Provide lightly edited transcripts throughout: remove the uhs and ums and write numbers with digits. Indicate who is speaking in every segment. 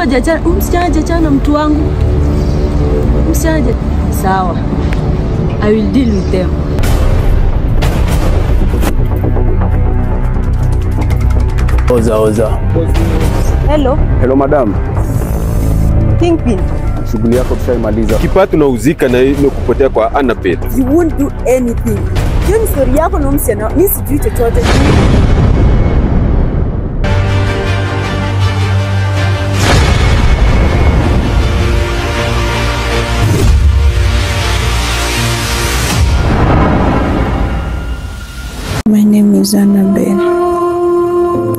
Speaker 1: mtu hajachana, msichana hajachana mtu wangu. Msichana sawa. I will deal with them.
Speaker 2: Oza.
Speaker 1: Hello.
Speaker 2: Hello madam.
Speaker 1: Kingpin.
Speaker 2: Shughuli yako tushaimaliza.
Speaker 3: Kipato na uzika na kupotea kwa Annabelle.
Speaker 1: You won't do anything. Hiyo ni story yako na msichana. Mimi sijui chochote.
Speaker 4: My name is Annabelle.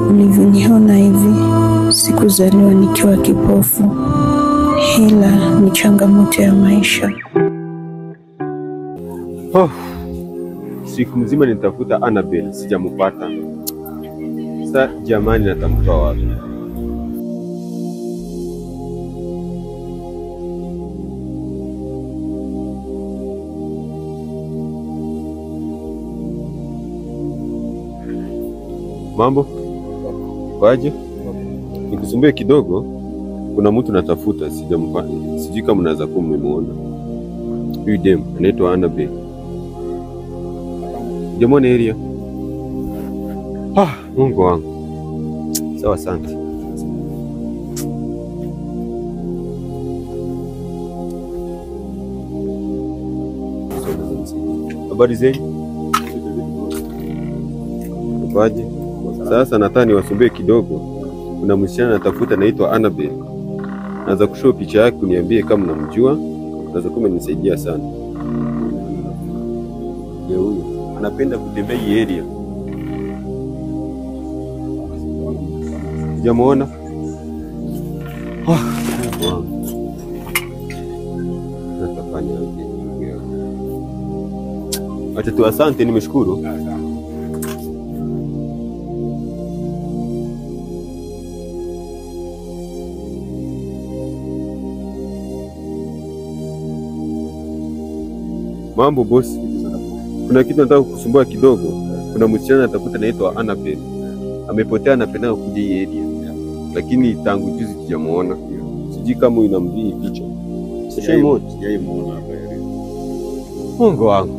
Speaker 4: Ulivyoniona hivi, sikuzaliwa nikiwa kipofu. Hila ni changamoto ya maisha.
Speaker 3: Siku mzima nitafuta Annabelle, sijampata. Sasa jamani, natamtoa wapi? Mambo? Kwaje? Nikusumbue kidogo. Kuna mtu natafuta, sijampata. Sijui kama unaweza kumuona. Huyu dem anaitwa Annabelle. Jamani area. Mungu wangu. Sawa, asante. Habari zenu? Kwaje? Sasa nataka niwasumbue kidogo. Kuna msichana natafuta anaitwa Annabelle. Naweza kushow picha yake uniambie kama unamjua. Naweza kumenisaidia sana. Ndio huyo. Anapenda kutembea hii area. Jamuona? Natafanya aje? Acha tu, asante, nimeshukuru. Mambo boss. Kuna kitu nataka kukusumbua kidogo. Kuna msichana atafuta anaitwa Annabelle. Amepotea, anapenda kuja hii area. Lakini tangu juzi sijamuona. Sijui kama unamjui picha. Sijaimuona hapa area. Mungu wangu.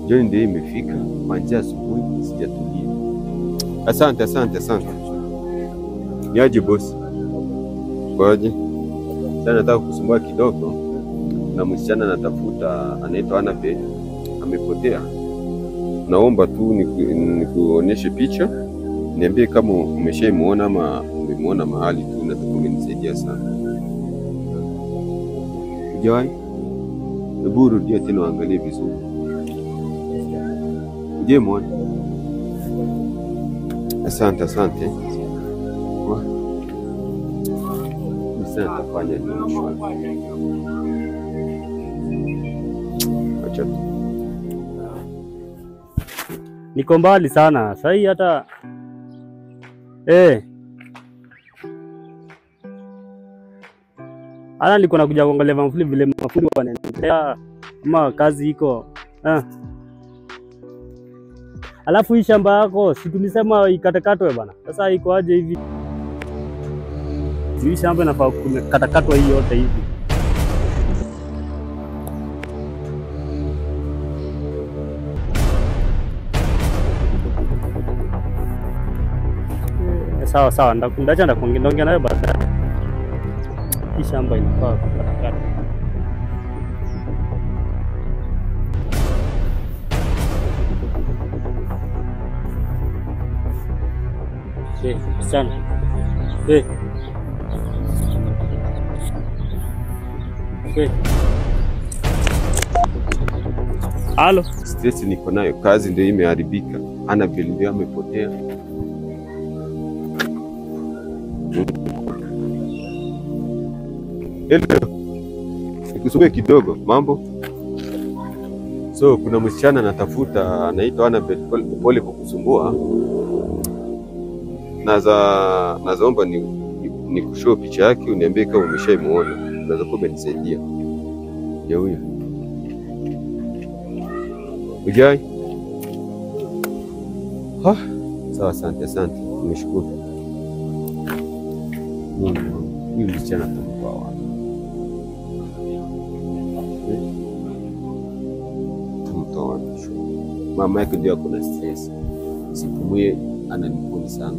Speaker 3: Jioni ndio imefika. Kuanzia asubuhi sijatulia. Asante. Niaje boss? Kwaje? Sasa nataka kukusumbua kidogo. Na msichana natafuta anaitwa Annabelle. Amepotea. Naomba tu nikuoneshe picha. Niambie kama umeshaimuona ama umemuona mahali tu, na tukumenisaidia sana. Hujawahi? Hebu rudia tena uangalie vizuri. Je, muone? Asante. Sasa tafanya nini? Acha.
Speaker 5: Niko mbali sana. Sasa hii hata ana niko nakuja kuangalia mafundi vile mafundi wanaendelea kama kazi iko. Alafu hii shamba yako si tulisema ikatakatwe bana. Sasa iko aje hivi? Hii shamba inafaa kukatakatwa hii yote hivi. Sawa, ndakuja kuongea nawe baadaye. Hii shamba inafaa kukatakatwa. Sana. Halo.
Speaker 3: Stress niko nayo, kazi ndio imeharibika. Annabelle ndio amepotea. Hello. Nikusumbue kidogo, mambo? So kuna msichana natafuta anaitwa Annabelle. Pole kwa kusumbua. Naomba nikushow picha yake uniambie kama umeshaimuona. Unaweza kumenisaidia. Ya huyo. Ujai? Sawa, asante. Nimeshukuru. Mungu wangu, huyu msichana atamtoa wapi? Tamtoa wapi? Mama yake ndio ako na stress. Sipumue ananikuni sana.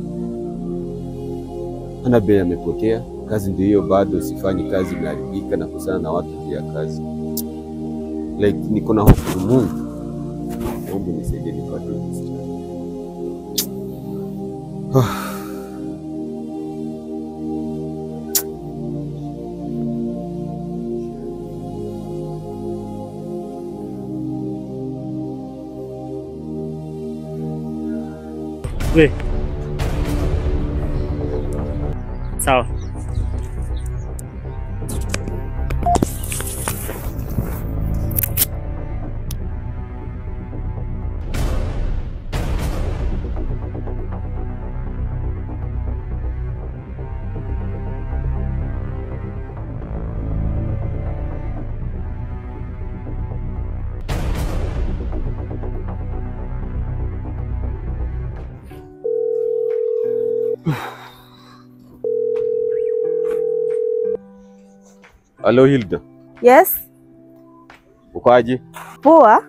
Speaker 3: Annabelle amepotea, kazi ndio hiyo, bado sifanyi kazi, imeharibika na kusana na watu juu ya kazi. Like niko na hofu Mungu. Mungu nisaidie nipate msichana.
Speaker 5: We. Sawa.
Speaker 3: Hello Hilda.
Speaker 6: Yes.
Speaker 3: Uko aje?
Speaker 6: Poa.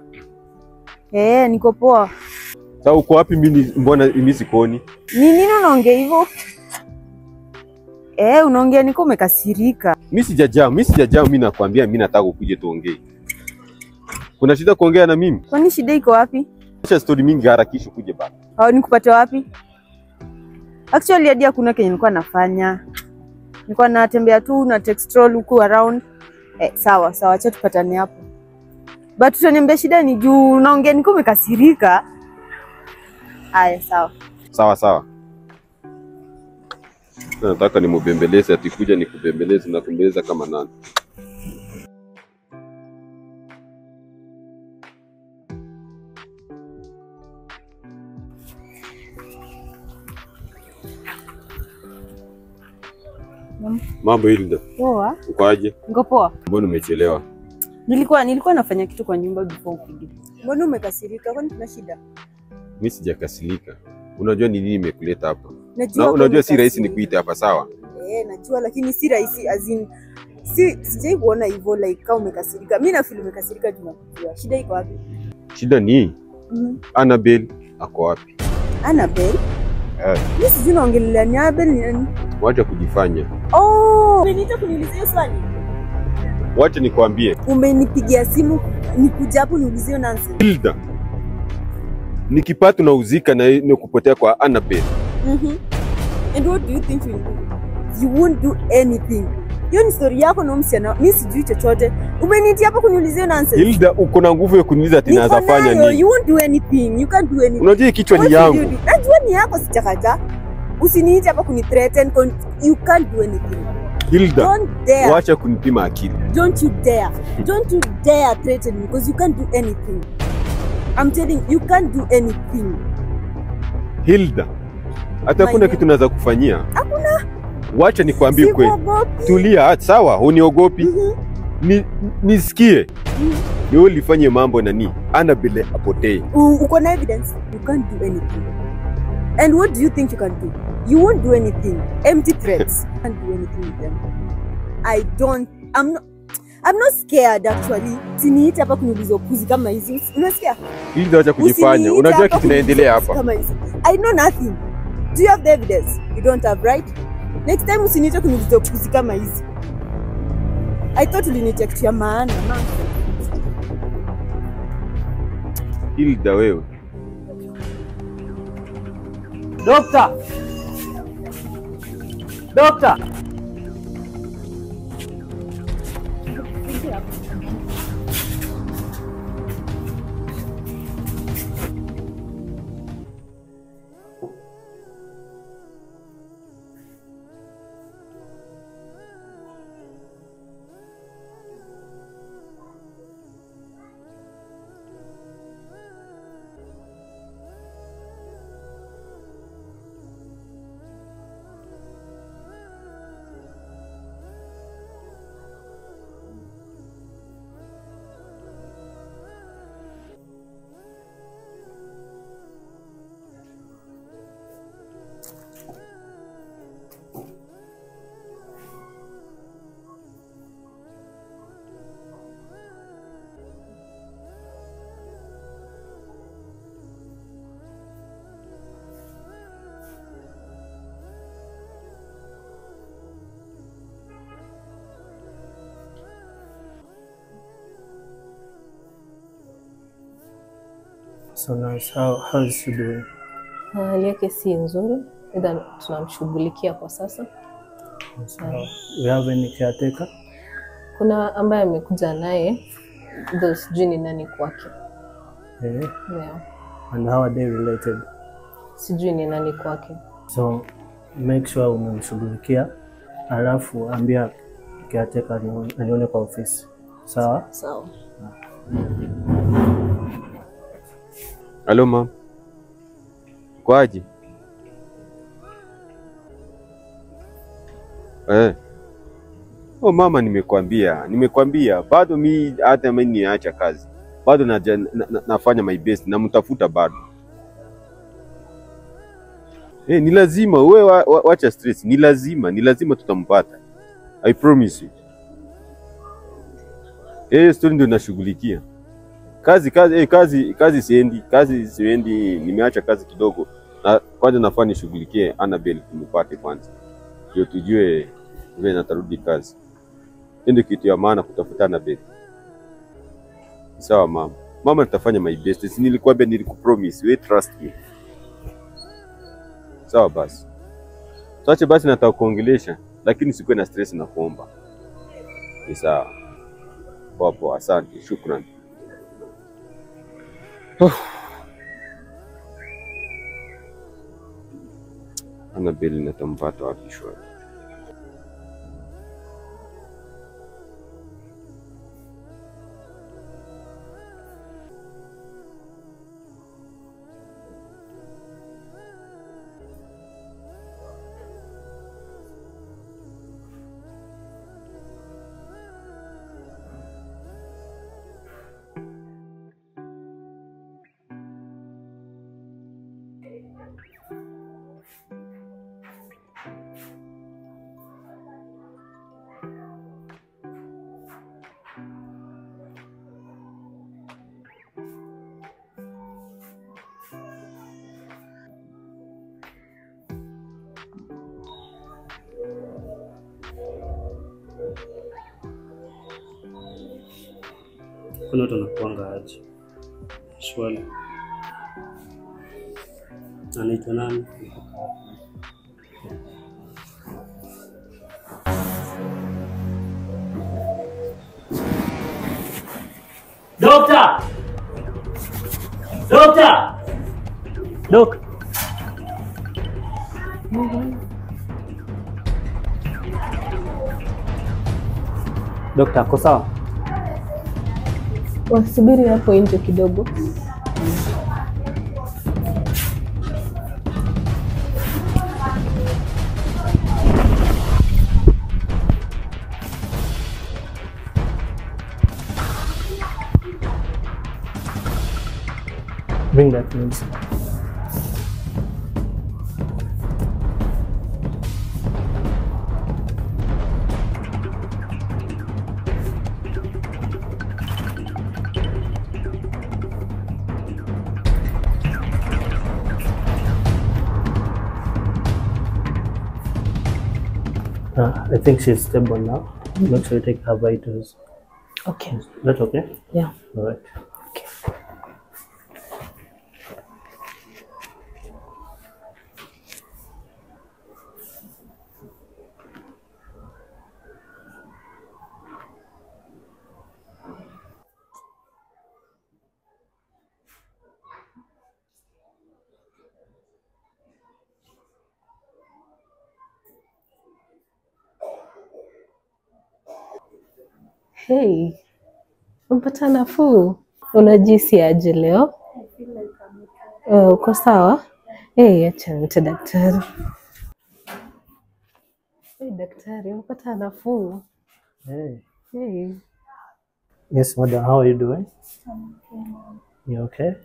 Speaker 6: Niko poa.
Speaker 3: Sasa uko wapi mbona mimi sikoni?
Speaker 6: Ni nini unaongea hivyo? Unaongea niko umekasirika.
Speaker 3: Mimi sijajaa, mimi nakwambia mimi nataka ukuje tuongee. Kuna shida kuongea na mimi?
Speaker 6: Kwani shida iko wapi?
Speaker 3: Acha story mingi, harakisha kuje baba.
Speaker 6: Au nikupate wapi? Actually hadi hakuna kenye nilikuwa nafanya. Nilikuwa natembea tu na text scroll huku around. Sawa, acha tupatane hapo. But tutaniambia shida ni juu unaongea niko umekasirika. Haya, sawa.
Speaker 3: Sawa. Nataka nimubembeleze, atikuja nikubembeleze na kumbeleza kama nani. Mambo Hilda.
Speaker 6: Poa.
Speaker 3: Uko aje?
Speaker 6: Niko poa.
Speaker 3: Mbona umechelewa?
Speaker 6: Nilikuwa nafanya kitu kwa nyumba before ukuje. Mbona umekasirika? Kwani kuna shida?
Speaker 3: Mimi sijakasirika. Unajua ni nini imekuleta hapa?
Speaker 6: Najua
Speaker 3: unajua si rahisi nikuite hapa, sawa?
Speaker 6: Najua, lakini si rahisi as in sijai kuona hivyo like kama umekasirika. Mimi na feel umekasirika tunakujua. Shida iko wapi?
Speaker 3: Shida ni Annabelle ako wapi?
Speaker 6: Annabelle? Mimi sijui naongelea ni Annabelle ni nani?
Speaker 3: Wacha kujifanya.
Speaker 6: Umeniita kuniuliza hiyo swali?
Speaker 3: Wacha nikwambie.
Speaker 6: Umenipigia simu nikuja hapo niulize hiyo nonsense.
Speaker 3: Hilda. Nikipata unauzika na kupotea kwa Annabelle.
Speaker 6: And what do you think you'll do? You won't do anything. Hiyo ni story yako na msichana. Mimi sijui chochote. Umeniita hapo kuniuliza hiyo nonsense.
Speaker 3: Hilda, uko na nguvu ya kuniuliza ati naweza fanya nini?
Speaker 6: You won't do anything. You can't do anything.
Speaker 3: Unajua kichwa ni yangu.
Speaker 6: Najua ni yako, sitakata. Usiniite hapa kunithreaten. You can't do anything.
Speaker 3: Hilda,
Speaker 6: don't dare.
Speaker 3: Wacha kunipima akili.
Speaker 6: Don't you dare threaten me because you can't do anything. I'm telling you, you can't do anything.
Speaker 3: Hilda, hata kuna kitu naweza kufanyia.
Speaker 6: Hakuna.
Speaker 3: Wacha nikwambie kweli. Tulia, sawa, uniogopi. Nisikie. Ni wewe ulifanye mambo nani? Annabelle apotee.
Speaker 6: Uko na evidence? You can't do anything. And what do you think you can do? You won't do anything. Empty threats. You can't do anything with them. I'm not scared actually. Siniite hapa kuniuliza upuzi kama hizi. Unasikia?
Speaker 3: Hilda, wacha kujifanya. Unajua kitu kinaendelea hapa.
Speaker 6: I know nothing. Do you have the evidence? You don't have, right? Next time usiniite kuniuliza upuzi kama hizi. I thought uliniita kitu ya maana.
Speaker 3: Hilda, wewe.
Speaker 7: Doctor. So nurse, how is she doing?
Speaker 8: Hali yake si nzuri, ila tunamshughulikia kwa sasa.
Speaker 7: So, we have any caretaker?
Speaker 8: Kuna ambaye amekuja naye, though sijui ni nani kwake.
Speaker 7: Yeah.
Speaker 8: Yeah.
Speaker 7: And how are they related?
Speaker 8: Sijui ni nani kwake.
Speaker 7: So make sure umemshughulikia, alafu ambia caretaker anione kwa ofisi. Sawa?
Speaker 8: Sawa.
Speaker 3: Hello mom. Kwaje? Oh mama, nimekwambia bado hata mimi niacha kazi. Bado nafanya my best na mtafuta bado. Ni lazima wewe wacha stress. Ni lazima tutampata. I promise you. Story ndio nashughulikia. Kazi siendi, nimeacha kazi kidogo. Na kwanza nafanya nishughulikie Annabelle tumpate kwanza. Ndio tujue vile natarudi kazi. Ndio kitu ya maana kutafuta Annabelle. Sawa mama. Mama nitafanya my best. Si nilikwambia nilikupromise, we trust me. Sawa basi. Tuache basi nataka kuongelesha, lakini sikuwe na stress na kuomba. Ni sawa. Poa, asante, shukrani. Annabelle natampata wapi shwari?
Speaker 5: Kuna watu wanakuanga aje? Shwari. Anaitwa nani? Doctor! Doc! Doctor, ako sawa?
Speaker 8: Wasubiri hapo nje kidogo.
Speaker 7: Bring that please. I think she's stable now. Make sure you take her vitals.
Speaker 8: Okay.
Speaker 7: That's okay?
Speaker 8: Yeah.
Speaker 7: All right.
Speaker 8: Okay. Hey, umpata nafuu? Unajisi aje leo? Uko sawa? Acha nite daktari. Daktari, umpata nafuu? Hey.
Speaker 7: Yes, madam. How are you doing?
Speaker 4: I'm okay.
Speaker 7: You okay?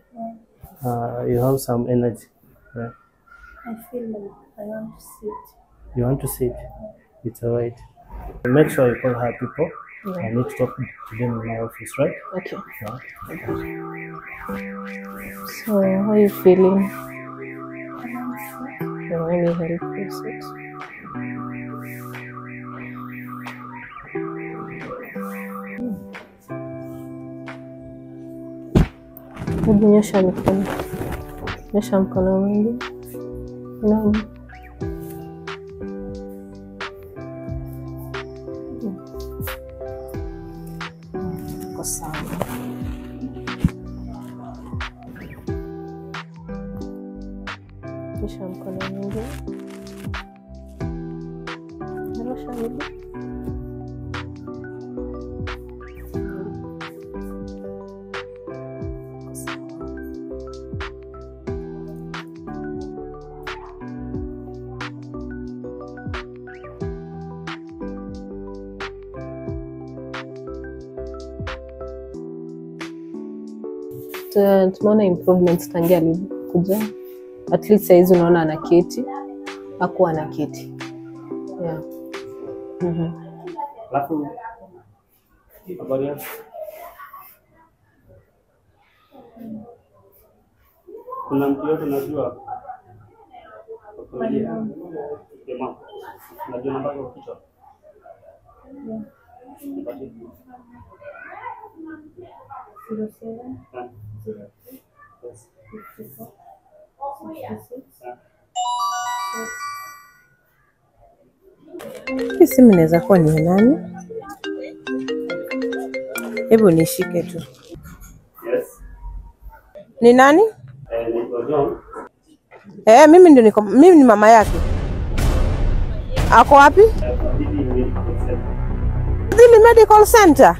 Speaker 4: Yeah.
Speaker 7: You have some energy, right?
Speaker 4: I feel like I want to sit.
Speaker 7: You want to sit? It's all right. Make sure you call her people.
Speaker 8: Yeah.
Speaker 7: I need to talk to them in my office, right?
Speaker 8: Okay.
Speaker 7: Yeah.
Speaker 8: So, how are you feeling?
Speaker 4: I
Speaker 8: Let me help you sit. Hebu nyosha mikono. Nyosha mkono mwingine. Naam. Kwa sawa. Nyosha mkono mwingine. Nyosha miguu. Tumeona improvements tangia alikuja. At least saizi unaona anaketi. Hakuwa anaketi. Yeah.
Speaker 5: Alafu habari yako? Kuna mtu yote najua. Jamaa. Najua namba yako kichwa.
Speaker 6: Hii simu inaweza kuwa ni nani? Hebu nishike tu.
Speaker 5: Yes.
Speaker 6: Ni nani?
Speaker 5: Ni John.
Speaker 6: Mimi ni mama yake. Ako wapi? Dili Medical Center.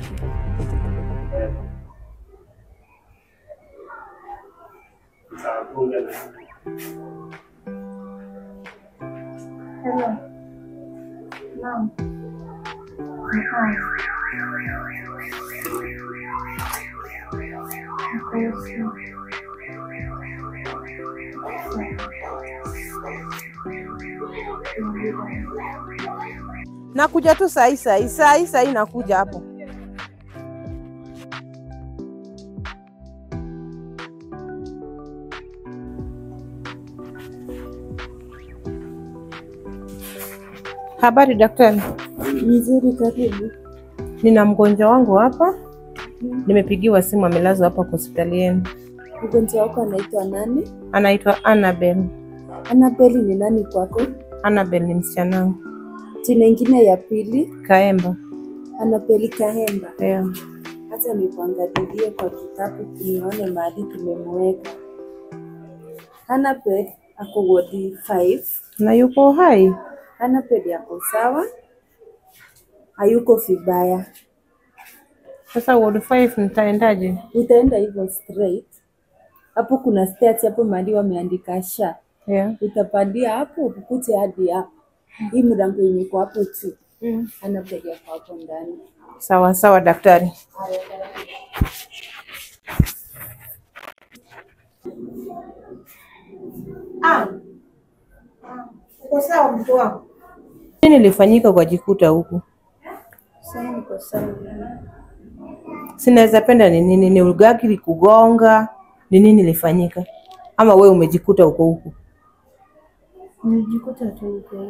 Speaker 4: Hello. Mom.
Speaker 6: Nakuja tu saa hii nakuja hapo. Habari daktari.
Speaker 4: Nzuri, karibu.
Speaker 6: Nina mgonjwa wangu hapa. Nimepigiwa simu amelazwa hapa kwa hospitali yenu.
Speaker 4: Mgonjwa wako anaitwa nani?
Speaker 6: Anaitwa Annabel.
Speaker 4: Annabel ni nani kwako?
Speaker 6: Annabel ni msichana wangu.
Speaker 4: Jina ingine ya pili?
Speaker 6: Kaemba.
Speaker 4: Annabel Kahemba.
Speaker 6: Yeah.
Speaker 4: Hata nikuangalilie kwa kitabu nione mahali tumemweka. Annabel ako ward 5.
Speaker 6: Na yuko hai?
Speaker 4: Annabel yako sawa? Hayuko vibaya.
Speaker 6: Sasa ward 5 nitaendaje?
Speaker 4: Utaenda hivyo straight. Hapo kuna stairs hapo mahali wameandika SHA.
Speaker 6: Yeah.
Speaker 4: Utapandia hapo ukute hadi hapo. Hii mlango yenye iko hapo tu. Annabel yako hapo ndani.
Speaker 6: Sawa sawa daktari. Uko sawa mtu wangu? Nini ilifanyika kwa jikuta huku?
Speaker 4: Sasa niko sawa.
Speaker 6: Sinaweza penda ni nini? Ni ugaki kugonga? Ni nini ilifanyika? Ama wewe umejikuta huko?
Speaker 4: Nijikuta tu huko.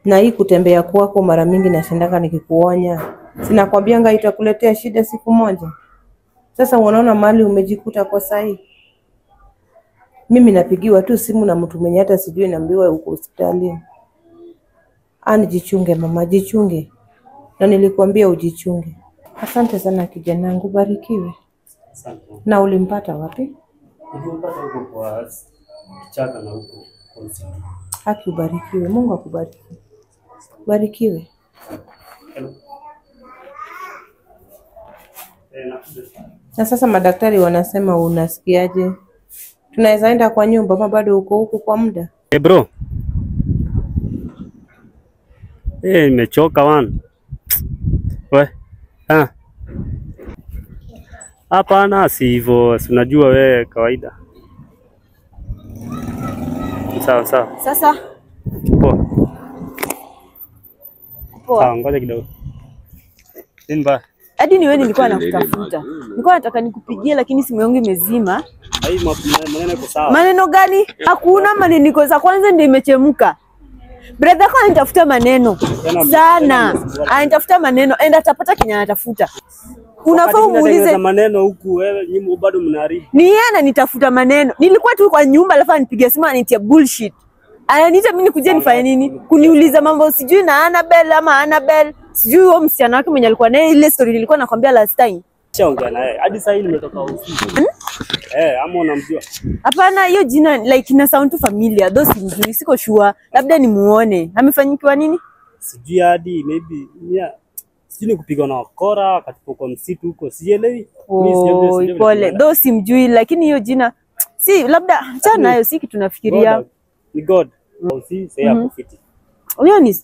Speaker 6: Na hii kutembea kwako mara mingi nashindanga nikikuonya. Sinakwambianga itakuletea shida siku moja. Sasa unaona mali umejikuta kwa sahi. Mimi napigiwa tu simu na mtu mwenye hata sijui naambiwa uko hospitalini. Jichunge mama, jichunge. Na nilikwambia ujichunge. Asante sana kijana wangu, barikiwe.
Speaker 5: Asante.
Speaker 6: Na ulimpata wapi?
Speaker 5: Nilimpata huko kwa kichaka na huko kwa msitu.
Speaker 6: Haki ubarikiwe, Mungu akubariki. Barikiwe. Na sasa madaktari wanasema unasikiaje? Tunaweza enda kwa nyumba ama bado uko huku kwa muda?
Speaker 5: Bro. Nimechoka wan. We. Hapana, si hivyo. Unajua wewe kawaida. Sawa.
Speaker 6: Sasa
Speaker 5: Poa.
Speaker 6: poa.
Speaker 5: Ngoja kidogo. Simba.
Speaker 6: Hadi ni wewe nilikuwa nakutafuta. Nilikuwa nataka nikupigie lakini simu yangu imezima.
Speaker 5: Hai maneno yako sawa.
Speaker 6: Maneno gani? Hakuna maneno, za kwanza ndio imechemka. Brother yako anatafuta maneno sana. Anatafuta maneno and atapata Kenya anatafuta. Unafaa muulize
Speaker 5: maneno huku wewe nyinyi bado mnaharibu.
Speaker 6: Ni yeye ananitafuta maneno. Nilikuwa tu kwa nyumba alafu anipigia simu anitia bullshit. Ananiita mimi nikuje nifanye nini? Kuniuliza mambo sijui na Annabelle ama Annabelle. Sijui huyo msichana wake mwenye alikuwa naye ile story nilikuwa nakwambia last time.
Speaker 5: Chaongea naye. Hadi sasa hivi nimetoka ofisi. Ama unamjua? Hapana,
Speaker 6: hiyo jina like ina sound too familiar. Though simjui, siko sure. Labda nimuone. Amefanyikiwa nini?
Speaker 5: Sijui hadi maybe sijui kupigwa na wakora katika kwa msitu huko. Sielewi.
Speaker 6: Mimi pole. Though simjui lakini hiyo jina si labda acha nayo si kitu nafikiria.
Speaker 5: Ni God. Si say profiti.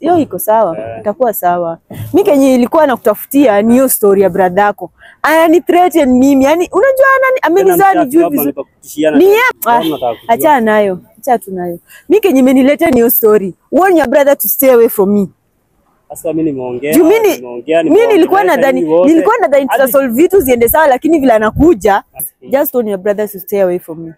Speaker 6: Hiyo iko sawa. Itakuwa sawa. Mimi kenye ilikuwa nakutafutia ni hiyo story ya brother yako. Ani threaten mimi. Yaani unajua nani amenizaa ni juu vizuri. Ni acha nayo. Acha tu nayo. Mimi kenye imenileta ni hiyo story. Warn your brother to stay away from me.
Speaker 5: Sasa mimi nimeongea.
Speaker 6: Mimi nilikuwa nadhani tutasolve vitu ziende sawa lakini vile anakuja just warn your brother to stay away from me.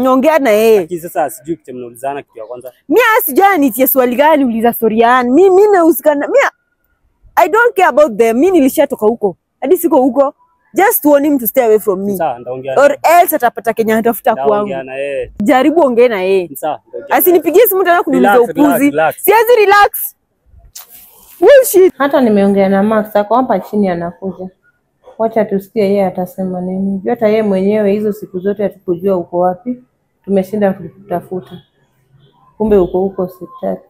Speaker 6: Ongea na yeye.
Speaker 5: Lakini sasa sijui kitu mnaulizana kitu ya kwanza.
Speaker 6: Mimi sijui nitie swali gani uliza story yani. Mimi nahusikana. I don't care about them. Mimi nilishatoka huko. Hadi siko huko. Just warn him to stay away from me.
Speaker 5: Sawa, ndaongea.
Speaker 6: Or else atapata Kenya atafuta kwangu.
Speaker 5: Ndaongea na yeye.
Speaker 6: Jaribu ongea na yeye.
Speaker 5: Sawa.
Speaker 6: Asinipigie simu tena kuniuliza upuzi. Siwezi relax. Bullshit.
Speaker 8: Hata nimeongea na Max ako hapa chini anakuja. Wacha tusikie yeye atasema nini. Jua hata yeye mwenyewe hizo siku zote hatukujua uko wapi. Tumeshinda kutafuta. Kumbe uko huko hospitali.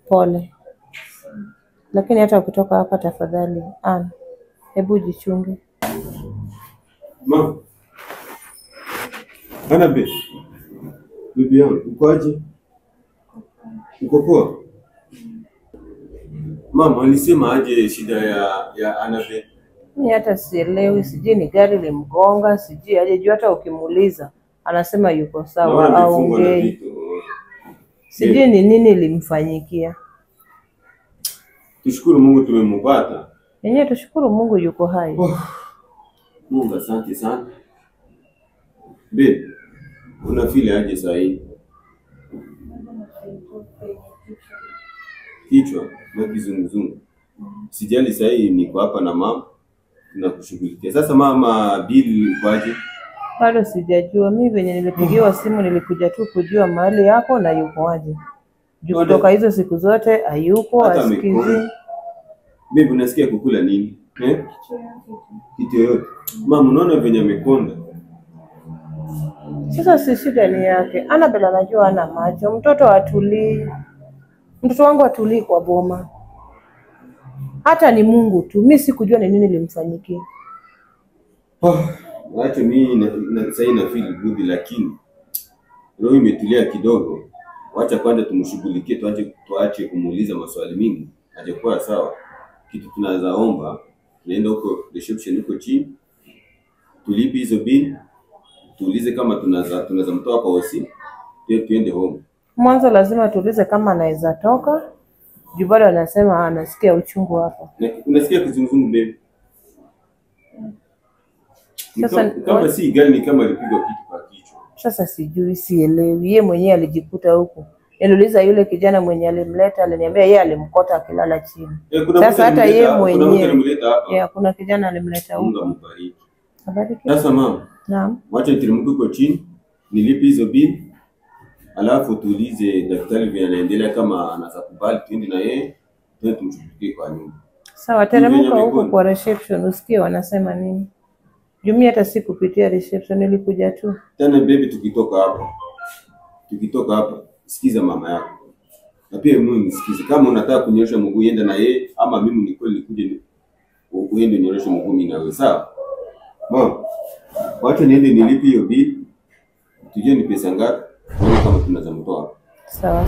Speaker 8: Pole. Lakini hata ukitoka hapa tafadhali, hebu jichunge.
Speaker 3: Mama. Annabelle. Bibi yangu, uko aje? Uko poa? Mama, alisema aje shida ya Annabelle?
Speaker 8: Mimi hata sielewi, sijui ni gari limgonga, sijui aje juu hata ukimuuliza anasema yuko sawa au ongei. Sijui ni nini limfanyikia.
Speaker 3: Tushukuru Mungu tumempata.
Speaker 8: Yenyewe tushukuru Mungu yuko hai.
Speaker 3: Mungu asante sana. Babe, una feel aje sasa hivi? Kichwa na kizunguzungu. Sijali sasa hivi niko hapa na mama tunakushughulikia. Sasa mama bill kwaje?
Speaker 8: Bado sijajua. Mimi venye nilipigiwa simu nilikuja tu kujua mahali yako na yuko aje. Juu kutoka hizo siku zote hayuko asikizi.
Speaker 3: Babe, unasikia kukula nini? Kitu yoyote. Mama unaona venye amekonda.
Speaker 8: Sasa si shida ni yake. Annabelle anajua ana macho. Mtoto atulii. Mtoto wangu atulii kwa boma. Hata ni Mungu tu. Mimi sikujua ni nini limfanyikia.
Speaker 3: Wacha mimi sasa na feel good lakini roho imetulia kidogo. Wacha kwanza tumshughulikie, tuache kumuuliza maswali mingi. Hajakuwa sawa. Kitu tunaweza omba, tunaenda huko reception huko chini. Tulipe hizo bill. Tuulize kama tunaweza mtoa kwa hosi. Tuende home.
Speaker 8: Mwanzo lazima tuulize kama anaweza toka. Juu bado anasema anasikia uchungu hapa.
Speaker 3: Unasikia kizunguzungu baby? Sasa kama si gani kama alipigwa kitu kwa kichwa.
Speaker 8: Sasa sijui, sielewi. Yeye mwenyewe alijikuta huko. Niliuliza yule kijana mwenye alimleta, aliniambia yeye alimkota akilala chini. Sasa hata yeye mwenyewe. Kuna kijana alimleta huko.
Speaker 3: Mungu ambariki. Sasa mama.
Speaker 8: Naam.
Speaker 3: Wacha niteremke huko chini, nilipe hizo bill. Alafu tuulize daktari vile anaendelea kama anasakubali twende na yeye, twende tumshughulikie kwa nyumba.
Speaker 8: Sawa, teremka huko kwa reception usikie wanasema nini. Jumia hata sikupitia reception, nilikuja tu.
Speaker 3: Tena baby, tukitoka hapa, sikiza mama yako. Na pia mimi nisikize. Kama unataka kunyosha mguu yenda na yeye ama mimi ni kweli nikuje uende nyosha mguu mimi na wewe, sawa? Mama, wacha niende nilipe hiyo bill. Tujue ni pesa ngapi kama tunaweza mtoa.
Speaker 8: Sawa.